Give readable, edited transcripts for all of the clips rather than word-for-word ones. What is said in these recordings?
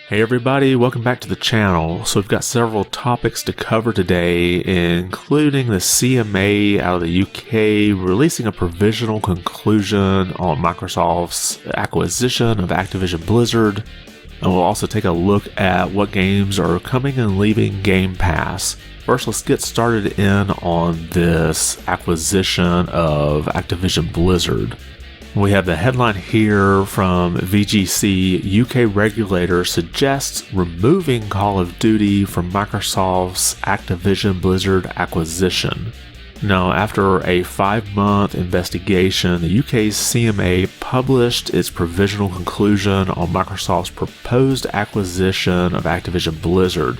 Hey everybody, welcome back to the channel. So we've got several topics to cover today, including the CMA out of the UK releasing a provisional conclusion on Microsoft's acquisition of Activision Blizzard. And we'll also take a look at what games are coming and leaving Game Pass. First, let's get started in on this acquisition of Activision Blizzard. We have the headline here from VGC. UK regulator suggests removing Call of Duty from Microsoft's Activision Blizzard acquisition. Now, after a 5-month investigation, the UK's CMA published its provisional conclusion on Microsoft's proposed acquisition of Activision Blizzard.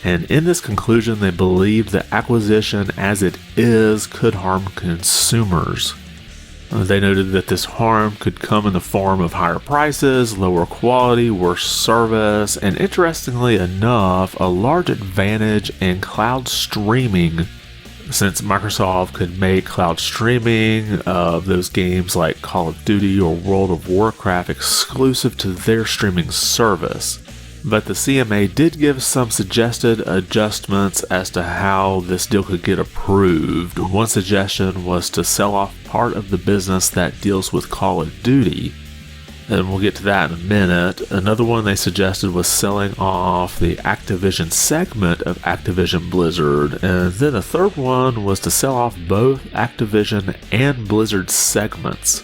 And in this conclusion, they believe the acquisition as it is could harm consumers. They noted that this harm could come in the form of higher prices, lower quality, worse service, and interestingly enough, a large advantage in cloud streaming, since Microsoft could make cloud streaming of those games like Call of Duty or World of Warcraft exclusive to their streaming service. But the CMA did give some suggested adjustments as to how this deal could get approved. One suggestion was to sell off part of the business that deals with Call of Duty, and we'll get to that in a minute. Another one they suggested was selling off the Activision segment of Activision Blizzard, and then a third one was to sell off both Activision and Blizzard segments.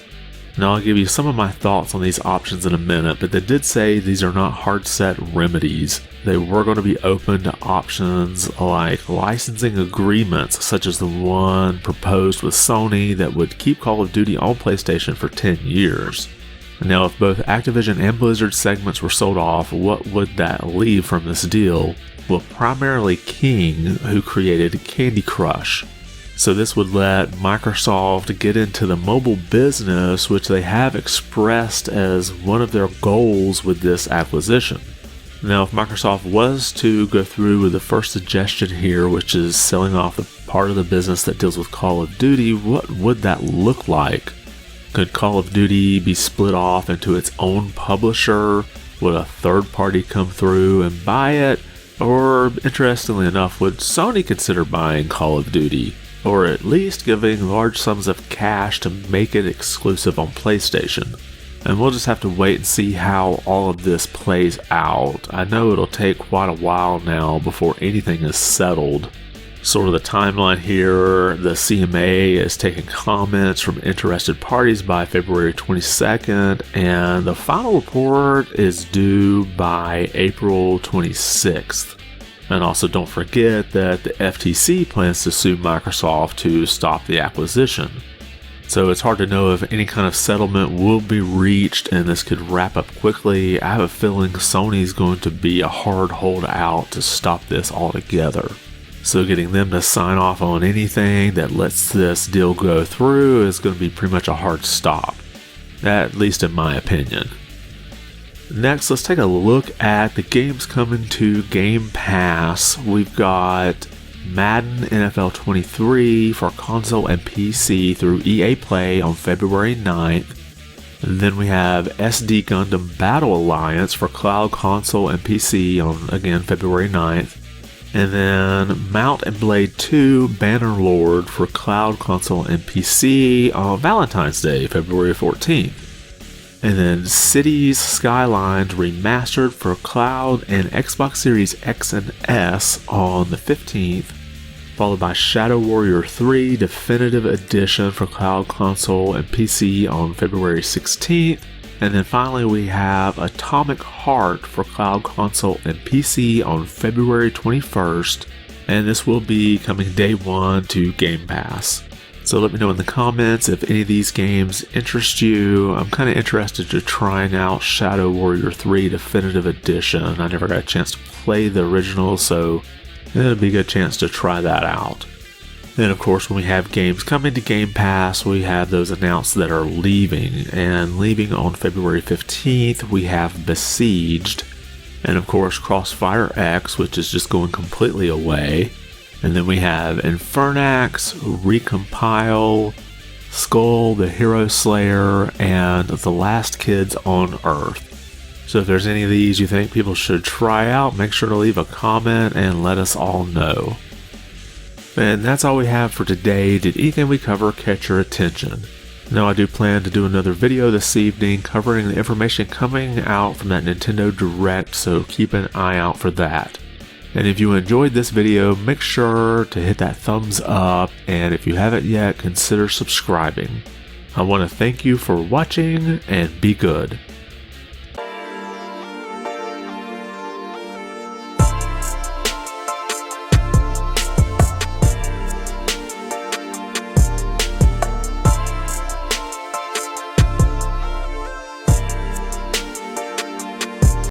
Now, I'll give you some of my thoughts on these options in a minute, but they did say these are not hard-set remedies. They were going to be open to options like licensing agreements, such as the one proposed with Sony that would keep Call of Duty on PlayStation for 10 years. Now, if both Activision and Blizzard segments were sold off, what would that leave from this deal? Well, primarily King, who created Candy Crush. So this would let Microsoft get into the mobile business, which they have expressed as one of their goals with this acquisition. Now, if Microsoft was to go through with the first suggestion here, which is selling off the part of the business that deals with Call of Duty, what would that look like? Could Call of Duty be split off into its own publisher? Would a third party come through and buy it? Or, interestingly enough, would Sony consider buying Call of Duty? Or at least giving large sums of cash to make it exclusive on PlayStation. And we'll just have to wait and see how all of this plays out. I know it'll take quite a while now before anything is settled. Sort of the timeline here, the CMA is taking comments from interested parties by February 22nd, and the final report is due by April 26th. And also don't forget that the FTC plans to sue Microsoft to stop the acquisition. So it's hard to know if any kind of settlement will be reached and this could wrap up quickly. I have a feeling Sony's going to be a hard holdout to stop this altogether. So getting them to sign off on anything that lets this deal go through is going to be pretty much a hard stop. At least in my opinion. Next, let's take a look at the games coming to Game Pass. We've got Madden NFL 23 for console and PC through EA Play on February 9th. And then we have SD Gundam Battle Alliance for cloud, console, and PC on, again, February 9th. And then Mount and Blade 2 Bannerlord for cloud, console, and PC on Valentine's Day, February 14th. And then Cities Skylines Remastered for cloud and Xbox Series X and S on the 15th, followed by Shadow Warrior 3 Definitive Edition for cloud, console, and PC on February 16th. And then finally we have Atomic Heart for cloud, console, and PC on February 21st, and this will be coming day one to Game Pass. So let me know in the comments if any of these games interest you. I'm kind of interested to trying out Shadow Warrior 3 Definitive Edition. I never got a chance to play the original, so it'll be a good chance to try that out. Then, of course, when we have games coming to Game Pass, we have those announced that are leaving. And leaving on February 15th, we have Besieged. And, of course, Crossfire X, which is just going completely away. And then we have Infernax, Recompile, Skull, the Hero Slayer, and The Last Kids on Earth. So if there's any of these you think people should try out, make sure to leave a comment and let us all know. And that's all we have for today. Did anything we cover catch your attention? Now I do plan to do another video this evening covering the information coming out from that Nintendo Direct, so keep an eye out for that. And if you enjoyed this video, make sure to hit that thumbs up, and if you haven't yet, consider subscribing. I want to thank you for watching, and be good.